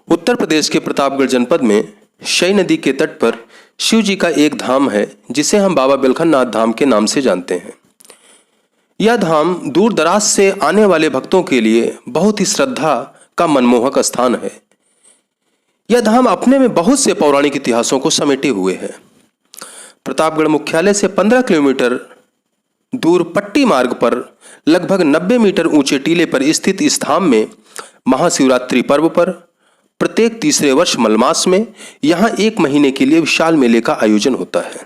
उत्तर प्रदेश के प्रतापगढ़ जनपद में शई नदी के तट पर शिव जी का एक धाम है जिसे हम बाबा बिलखनाथ धाम के नाम से जानते हैं। यह धाम दूर दराज से आने वाले भक्तों के लिए बहुत ही श्रद्धा का मनमोहक स्थान है। यह धाम अपने में बहुत से पौराणिक इतिहासों को समेटे हुए है। प्रतापगढ़ मुख्यालय से 15 किलोमीटर दूर पट्टी मार्ग पर लगभग 90 मीटर ऊंचे टीले पर स्थित इस धाम में महाशिवरात्रि पर्व पर प्रत्येक तीसरे वर्ष मलमास में यहाँ 1 महीने के लिए विशाल मेले का आयोजन होता है।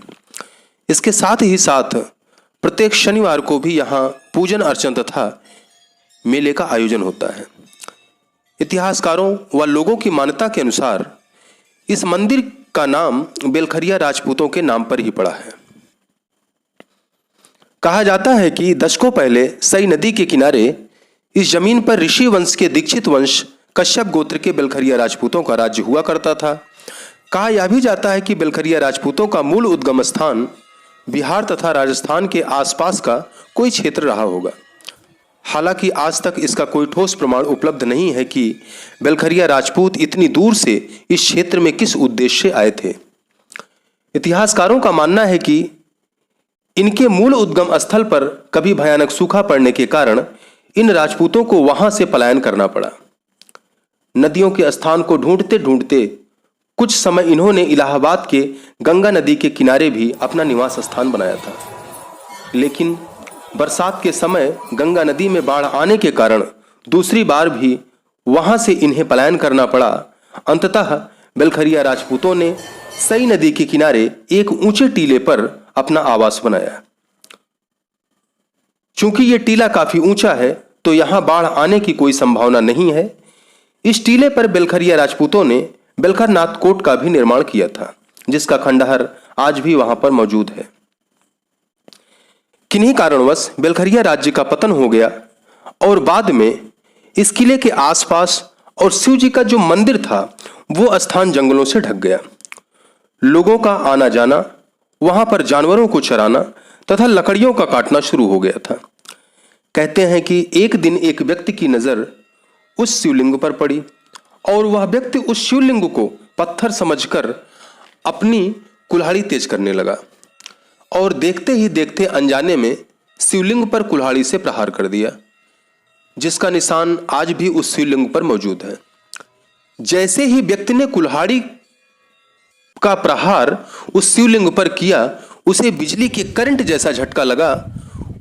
इसके साथ ही साथ प्रत्येक शनिवार को भी यहाँ पूजन अर्चन तथा मेले का आयोजन होता है। इतिहासकारों व लोगों की मान्यता के अनुसार इस मंदिर का नाम बेलखरिया राजपूतों के नाम पर ही पड़ा है। कहा जाता है कि दशकों पहले सई नदी के किनारे इस जमीन पर ऋषि वंश के दीक्षित वंश कश्यप गोत्र के बेलखरिया राजपूतों का राज्य हुआ करता था। कहा यह भी जाता है कि बेलखरिया राजपूतों का मूल उद्गम स्थान बिहार तथा राजस्थान के आसपास का कोई क्षेत्र रहा होगा। हालांकि आज तक इसका कोई ठोस प्रमाण उपलब्ध नहीं है कि बेलखरिया राजपूत इतनी दूर से इस क्षेत्र में किस उद्देश्य से आए थे। इतिहासकारों का मानना है कि इनके मूल उद्गम स्थल पर कभी भयानक सूखा पड़ने के कारण इन राजपूतों को वहां से पलायन करना पड़ा। नदियों के स्थान को ढूंढते ढूंढते कुछ समय इन्होंने इलाहाबाद के गंगा नदी के किनारे भी अपना निवास स्थान बनाया था, लेकिन बरसात के समय गंगा नदी में बाढ़ आने के कारण दूसरी बार भी वहां से इन्हें पलायन करना पड़ा। अंततः बेलखरिया राजपूतों ने सई नदी के किनारे एक ऊंचे टीले पर अपना आवास बनाया। चूंकि यह टीला काफी ऊंचा है तो यहां बाढ़ आने की कोई संभावना नहीं है। इस टीले पर बेलखरिया राजपूतों ने बेलखरनाथ कोट का भी निर्माण किया था, जिसका खंडहर आज भी वहां पर मौजूद है। किन्हीं कारणवश बेलखरिया राज्य का पतन हो गया और बाद में इस किले के आसपास और शिव जी का जो मंदिर था वो स्थान जंगलों से ढक गया। लोगों का आना जाना, वहां पर जानवरों को चराना तथा लकड़ियों का काटना शुरू हो गया था। कहते हैं कि एक दिन एक व्यक्ति की नजर उस शिवलिंग पर पड़ी और वह व्यक्ति उस शिवलिंग को पत्थर समझकर अपनी कुल्हाड़ी तेज करने लगा और देखते ही देखते अनजाने में शिवलिंग पर कुल्हाड़ी से प्रहार कर दिया, जिसका निशान आज भी उस शिवलिंग पर मौजूद है। जैसे ही व्यक्ति ने कुल्हाड़ी का प्रहार उस शिवलिंग पर किया, उसे बिजली के करंट जैसा झटका लगा।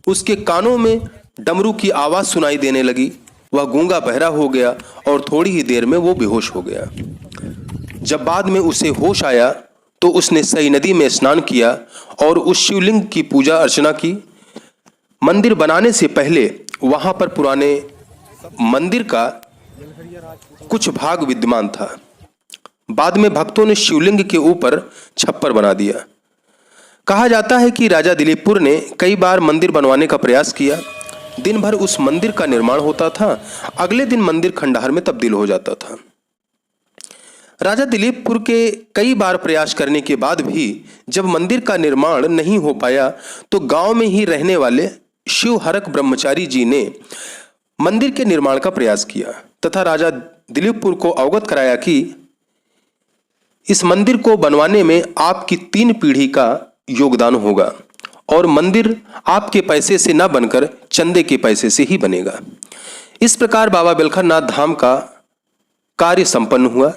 उसके कानों में डमरू की आवाज सुनाई देने लगी। वह गूंगा बहरा हो गया और थोड़ी ही देर में वो बेहोश हो गया। जब बाद में उसे होश आया तो उसने सई नदी में स्नान किया और उस शिवलिंग की पूजा अर्चना की। मंदिर बनाने से पहले वहां पर पुराने मंदिर का कुछ भाग विद्यमान था। बाद में भक्तों ने शिवलिंग के ऊपर छप्पर बना दिया। कहा जाता है कि राजा दिलीपपुर ने कई बार मंदिर बनवाने का प्रयास किया। दिन भर उस मंदिर का निर्माण होता था, अगले दिन मंदिर खंडहर में तब्दील हो जाता था। राजा दिलीपपुर के कई बार प्रयास करने के बाद भी जब मंदिर का निर्माण नहीं हो पाया तो गांव में ही रहने वाले शिवहरक ब्रह्मचारी जी ने मंदिर के निर्माण का प्रयास किया तथा राजा दिलीपपुर को अवगत कराया कि इस मंदिर को बनवाने में आपकी 3 पीढ़ी का योगदान होगा और मंदिर आपके पैसे से न बनकर चंदे के पैसे से ही बनेगा। इस प्रकार बाबा बिलखनाथ धाम का कार्य संपन्न हुआ।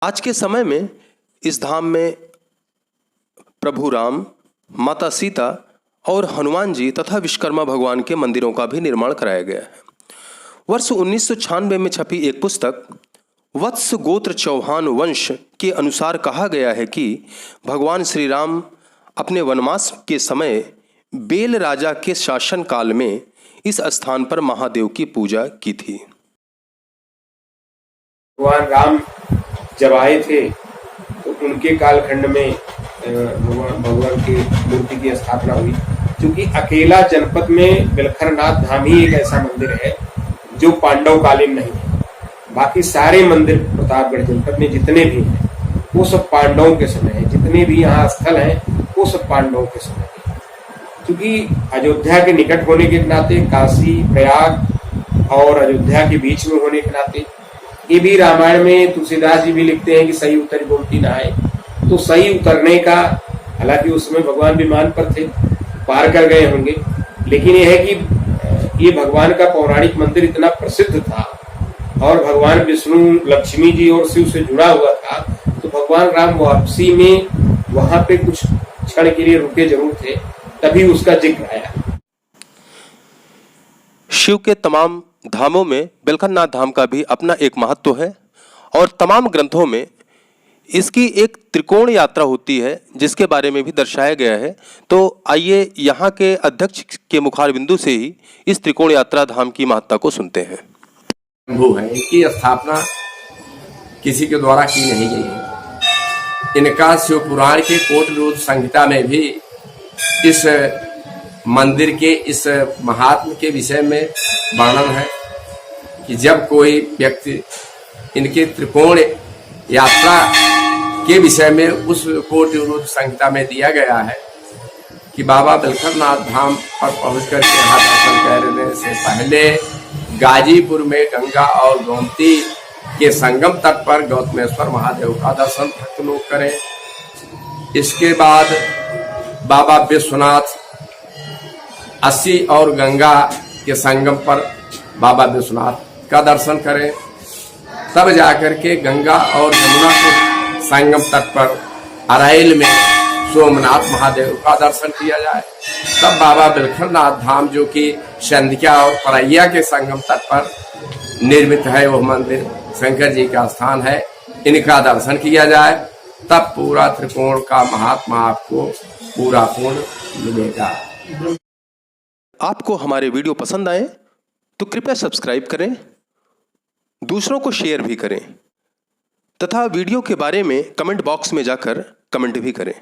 आज के समय में इस धाम में प्रभु राम, माता सीता और हनुमान जी तथा विश्वकर्मा भगवान के मंदिरों का भी निर्माण कराया गया है। वर्ष 1996 में छपी एक पुस्तक वत्स गोत्र चौहान वंश के अनुसार कहा गया है कि भगवान श्री राम अपने वनवास के समय बेल राजा के शासन काल में इस स्थान पर महादेव की पूजा की थी। भगवान राम जब आए थे तो उनके कालखंड में भगवान की मूर्ति की स्थापना हुई। क्योंकि अकेला जनपद में बिलखनाथ धाम ही एक ऐसा मंदिर है जो पांडव कालीन नहीं है। बाकी सारे मंदिर प्रतापगढ़ जनपद में जितने भी हैं वो सब पांडवों के समय है। जितने भी यहाँ स्थल हैं वो सब पांडवों के समय है। क्योंकि अयोध्या के निकट होने के नाते, काशी, प्रयाग और अयोध्या के बीच में होने के नाते ये भी रामायण में तुलसीदास जी भी लिखते हैं कि सही उतर गोमती नहाए। तो सही उतरने का, हालांकि उसमें भगवान विमान पर थे, पार कर गए होंगे, लेकिन यह है कि ये भगवान का पौराणिक मंदिर इतना प्रसिद्ध था और भगवान विष्णु, लक्ष्मी जी और शिव से जुड़ा हुआ था, तो भगवान राम वापसी में वहां पे कुछ क्षण के लिए रुके जरूर थे, तभी उसका जिक्र आया। शिव के तमाम धामों में बेलखरनाथ धाम का भी अपना एक महत्व है और तमाम ग्रंथों में इसकी एक त्रिकोण यात्रा होती है जिसके बारे में भी दर्शाया गया है। तो आइए यहाँ के अध्यक्ष के मुखारबिंदु से ही इस त्रिकोण यात्रा धाम की महत्ता को सुनते हैं। वो है, इनकी स्थापना किसी के द्वारा की नहीं गई है। इनका शिव पुराण के कोटरूप संहिता में भी इस मंदिर के इस महात्म के विषय में वर्णन है कि जब कोई व्यक्ति, इनके त्रिकोण यात्रा के विषय में उस कोटरूप संहिता में दिया गया है कि बाबा बेलखरनाथ धाम पर पहुंचकर के यहाँ दर्शन करने से पहले गाजीपुर में गंगा और गोमती के संगम तट पर गौतमेश्वर महादेव का दर्शन भक्त लोग करें। इसके बाद बाबा विश्वनाथ 80 और गंगा के संगम पर बाबा विश्वनाथ का दर्शन करें। तब जाकर के गंगा और यमुना के संगम तट पर अरैल में सोमनाथ महादेव का दर्शन किया जाए। तब बाबा बेलखरनाथ धाम, जो कि संध्या और परैया के संगम तट पर निर्मित है, वह मंदिर शंकर जी का स्थान है, इनका दर्शन किया जाए। तब पूरा त्रिकोण का महात्मा आपको पूरा पूर्ण मिलेगा। आपको हमारे वीडियो पसंद आए तो कृपया सब्सक्राइब करें, दूसरों को शेयर भी करें तथा वीडियो के बारे में कमेंट बॉक्स में जाकर कमेंट भी करें।